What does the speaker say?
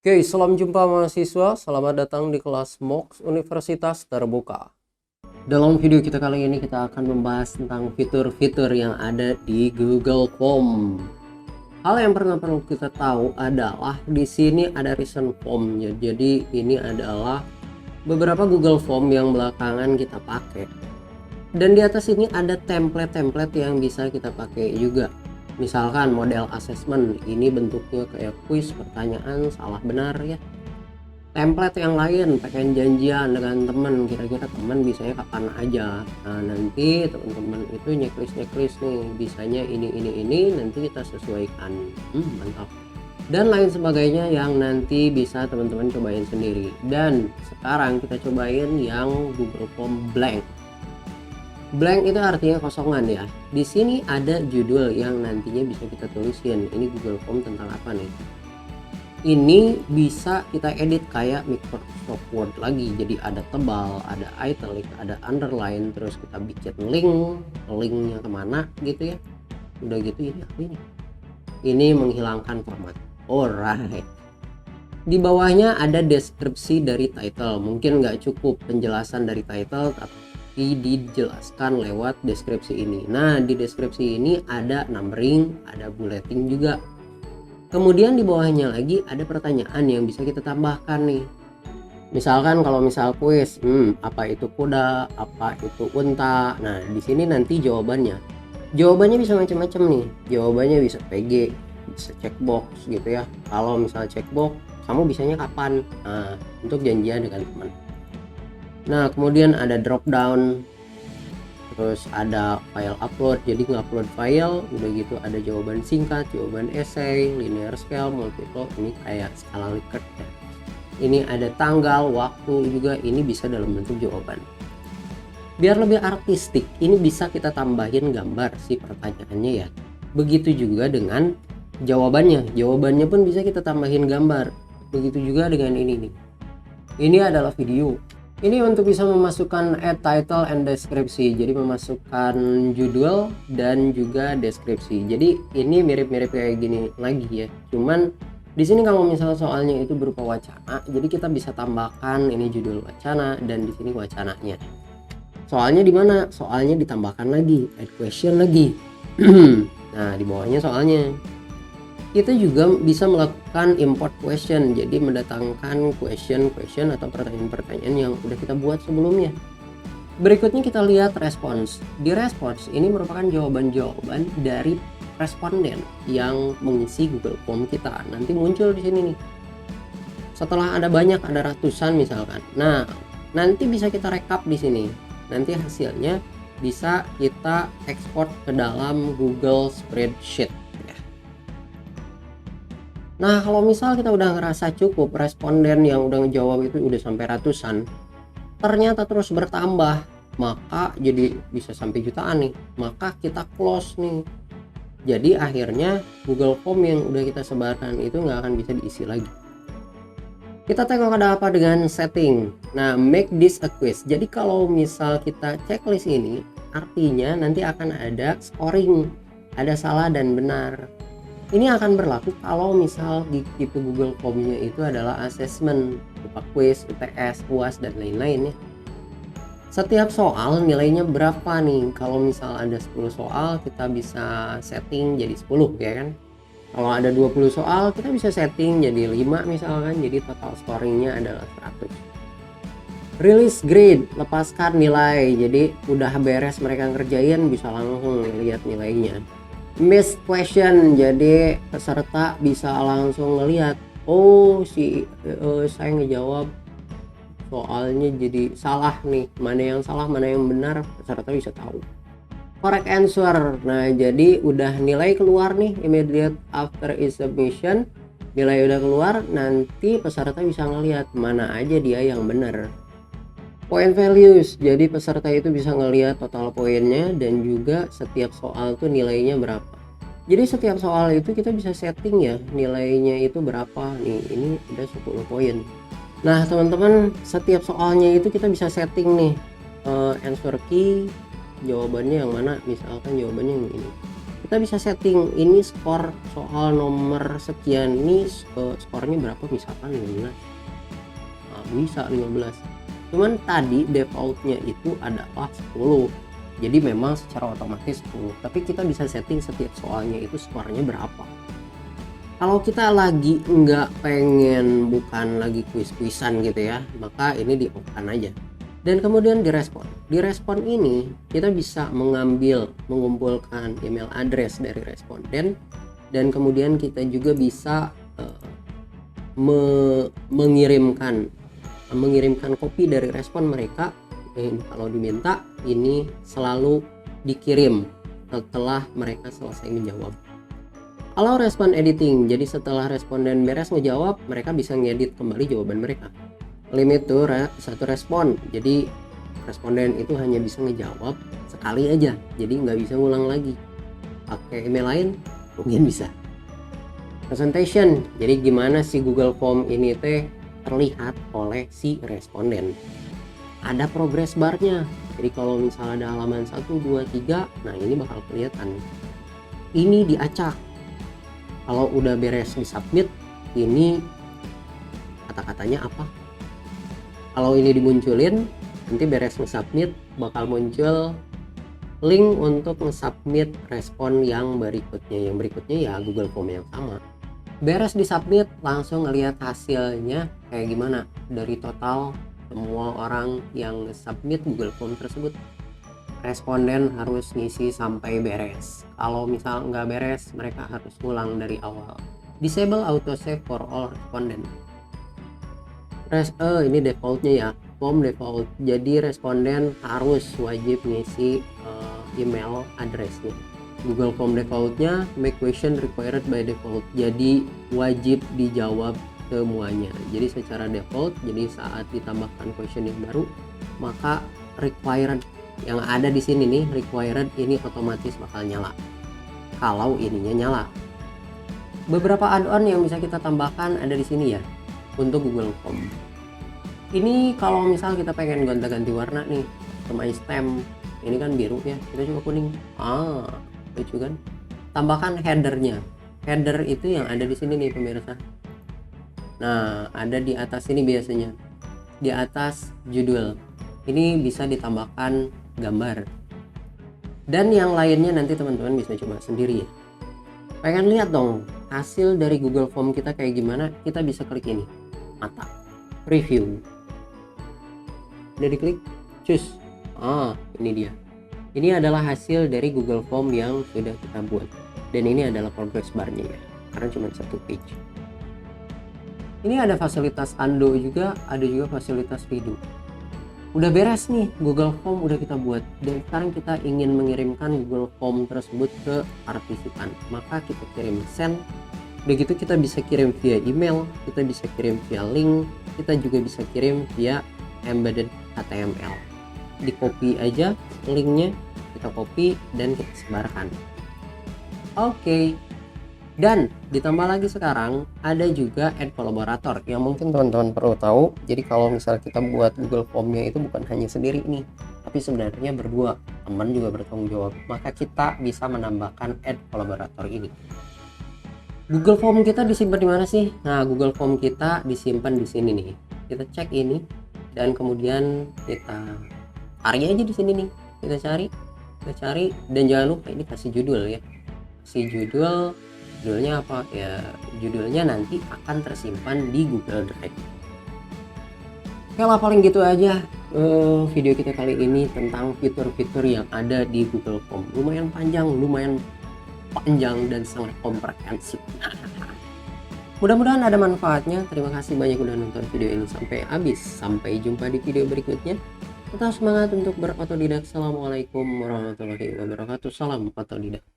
Oke, salam jumpa mahasiswa. Selamat datang di kelas MOOCs Universitas Terbuka. Dalam video kita kali ini kita akan membahas tentang fitur-fitur yang ada di Google Form. Hal yang perlu kita tahu adalah di sini ada recent form. Jadi ini adalah beberapa Google Form yang belakangan kita pakai. Dan di atas ini ada template-template yang bisa kita pakai juga. Misalkan model assessment, ini bentuknya kayak kuis, pertanyaan salah benar ya. Template yang lain, pengen janjian dengan teman, kira-kira teman bisanya kapan aja. Nah nanti teman-teman itu checklist nih, bisanya ini, nanti kita sesuaikan. Mantap. Dan lain sebagainya yang nanti bisa teman-teman cobain sendiri. Dan sekarang kita cobain yang Google Form blank. Blank itu artinya kosongan ya. Di sini ada judul yang nantinya bisa kita tulisin. Ini Google Form tentang apa nih? Ini bisa kita edit kayak Microsoft Word lagi. Jadi ada tebal, ada italic, ada underline, terus kita bikin linknya kemana gitu ya. Udah gitu ini apa ini? Ini menghilangkan format. Alright. Di bawahnya ada deskripsi dari title. Mungkin nggak cukup penjelasan dari title, tapi dijelaskan lewat deskripsi ini. Nah di deskripsi ini ada numbering, ada bulleting juga. Kemudian di bawahnya lagi ada pertanyaan yang bisa kita tambahkan nih. Misalkan kalau misal kuis, apa itu kuda, apa itu unta. Nah di sini nanti jawabannya bisa macam-macam nih. Jawabannya bisa PG, bisa checkbox gitu ya. Kalau misal checkbox, kamu bisanya kapan? Nah untuk janjian dengan teman. Nah kemudian ada drop down, terus ada file upload, jadi ngupload file, udah gitu ada jawaban singkat, jawaban essay, linear scale, multiple, ini kayak skala Likert ya. Ini ada tanggal, waktu juga, ini bisa dalam bentuk jawaban. Biar lebih artistik, ini bisa kita tambahin gambar si pertanyaannya ya. Begitu juga dengan jawabannya pun bisa kita tambahin gambar. Begitu juga dengan ini nih. Ini adalah video. Ini untuk bisa memasukkan add title and deskripsi, jadi memasukkan judul dan juga deskripsi. Jadi ini mirip-mirip kayak gini lagi ya. Cuman di sini kalau misalnya soalnya itu berupa wacana, jadi kita bisa tambahkan ini judul wacana dan di sini wacananya. Soalnya di mana? Soalnya ditambahkan lagi, add question lagi. Nah di bawahnya soalnya. Kita juga bisa melakukan import question, jadi mendatangkan question atau pertanyaan-pertanyaan yang udah kita buat sebelumnya. Berikutnya kita lihat respons. Di respons ini merupakan jawaban-jawaban dari responden yang mengisi Google Form kita. Nanti muncul di sini nih. Setelah ada banyak, ada ratusan misalkan. Nah, nanti bisa kita rekap di sini. Nanti hasilnya bisa kita ekspor ke dalam Google Spreadsheet. Nah kalau misal kita udah ngerasa cukup, responden yang udah ngejawab itu udah sampai ratusan, ternyata terus bertambah, maka jadi bisa sampai jutaan nih, maka kita close nih. Jadi akhirnya Google Form yang udah kita sebarkan itu nggak akan bisa diisi lagi. Kita tengok ada apa dengan setting. Nah make this a quiz. Jadi kalau misal kita checklist ini, artinya nanti akan ada scoring, ada salah dan benar. Ini akan berlaku kalau misal di tipe Google Form-nya itu adalah assessment, berupa quiz, UTS, UAS, dan lain-lain ya. Setiap soal nilainya berapa nih? Kalau misal ada 10 soal, kita bisa setting jadi 10 ya kan? Kalau ada 20 soal, kita bisa setting jadi 5 misalkan, jadi total scoringnya adalah 100. Release grade, lepaskan nilai, jadi udah beres mereka ngerjain, bisa langsung lihat nilainya. Missed question, jadi peserta bisa langsung ngelihat, oh saya ngejawab soalnya jadi salah nih, mana yang salah mana yang benar, peserta bisa tahu. Correct answer, nah jadi udah nilai keluar nih immediate after submission, nilai udah keluar, nanti peserta bisa ngelihat mana aja dia yang benar. Point values, jadi peserta itu bisa ngelihat total poinnya dan juga setiap soal tuh nilainya berapa. Jadi setiap soal itu kita bisa setting ya nilainya itu berapa nih, ini udah 10 poin. Nah teman-teman, setiap soalnya itu kita bisa setting nih answer key, jawabannya yang mana, misalkan jawabannya yang ini. Kita bisa setting ini skor soal nomor sekian, ini skornya berapa, misalkan 15. Nah, bisa 15, cuman tadi defaultnya itu adalah 10, jadi memang secara otomatis 10, tapi kita bisa setting setiap soalnya itu skornya berapa. Kalau kita lagi nggak pengen, bukan lagi kuis-kuisan gitu ya, maka ini di off-kan aja. Dan kemudian di respon ini kita bisa mengumpulkan email address dari responden, dan kemudian kita juga bisa mengirimkan kopi dari respon mereka. Kalau diminta, ini selalu dikirim setelah mereka selesai menjawab. Kalau respon editing, jadi setelah responden beres ngejawab, mereka bisa ngedit kembali jawaban mereka. Limit to satu respon, jadi responden itu hanya bisa ngejawab sekali aja, jadi nggak bisa ngulang lagi. Pakai email lain mungkin bisa. Presentation, jadi gimana si Google Form ini terlihat oleh si responden. Ada progress barnya, jadi kalau misalnya ada halaman 1, 2, 3, nah ini bakal kelihatan. Ini diacak. Kalau udah beres di submit, ini kata-katanya apa. Kalau ini dimunculin, nanti beres nge-submit bakal muncul link untuk nge-submit respon yang berikutnya. Yang berikutnya ya Google Form yang sama. Beres di submit, langsung ngelihat hasilnya kayak gimana dari total semua orang yang nge-submit Google Form tersebut. Responden harus ngisi sampai beres. Kalau misal nggak beres, mereka harus ulang dari awal. Disable autosave for all respondent. Ini defaultnya ya, form default, jadi responden harus wajib ngisi email addressnya. Google Form defaultnya make question required by default, jadi wajib dijawab semuanya. Jadi secara default, jadi saat ditambahkan question yang baru, maka required yang ada di sini nih, required ini otomatis bakal nyala kalau ininya nyala. Beberapa add-on yang bisa kita tambahkan ada di sini ya untuk Google Form. Ini kalau misal kita pengen gonta-ganti warna nih, sama stem ini kan biru ya, kita coba kuning. Lucu kan? Tambahkan headernya. Header itu yang ada di sini nih pemirsa. Nah, ada di atas ini biasanya, di atas judul. Ini bisa ditambahkan gambar. Dan yang lainnya nanti teman-teman bisa coba sendiri ya. Pengen lihat dong hasil dari Google Form kita kayak gimana? Kita bisa klik ini, mata review. Udah diklik, cus. Ini dia. Ini adalah hasil dari Google Form yang sudah kita buat. Dan ini adalah progress bar-nya ya, karena cuma satu page. Ini ada fasilitas undo juga, ada juga fasilitas redo. Udah beres nih, Google Form udah kita buat, dan sekarang kita ingin mengirimkan Google Form tersebut ke partisipan. Maka kita kirim send. Udah gitu kita bisa kirim via email, kita bisa kirim via link, kita juga bisa kirim via embedded HTML. Di copy aja linknya, kita copy dan kita sebarkan. Oke. Dan ditambah lagi sekarang ada juga add collaborator yang mungkin teman-teman perlu tahu. Jadi kalau misal kita buat Google Formnya itu bukan hanya sendiri nih, tapi sebenarnya berdua, teman juga bertanggung jawab. Maka kita bisa menambahkan add collaborator ini. Google Form kita disimpan di mana sih? Nah, Google Form kita disimpan di sini nih. Kita cek ini dan kemudian kita cari aja di sini nih. Kita cari dan jangan lupa ini kasih judul ya. Kasih judulnya apa ya, judulnya nanti akan tersimpan di Google Drive. Oke lah, paling gitu aja video kita kali ini tentang fitur-fitur yang ada di Google Form. Lumayan panjang dan sangat komprehensif. Mudah-mudahan ada manfaatnya. Terima kasih banyak udah nonton video ini sampai habis. Sampai jumpa di video berikutnya. Tetap semangat untuk berotodidak. Assalamualaikum warahmatullahi wabarakatuh. Salam otodidak.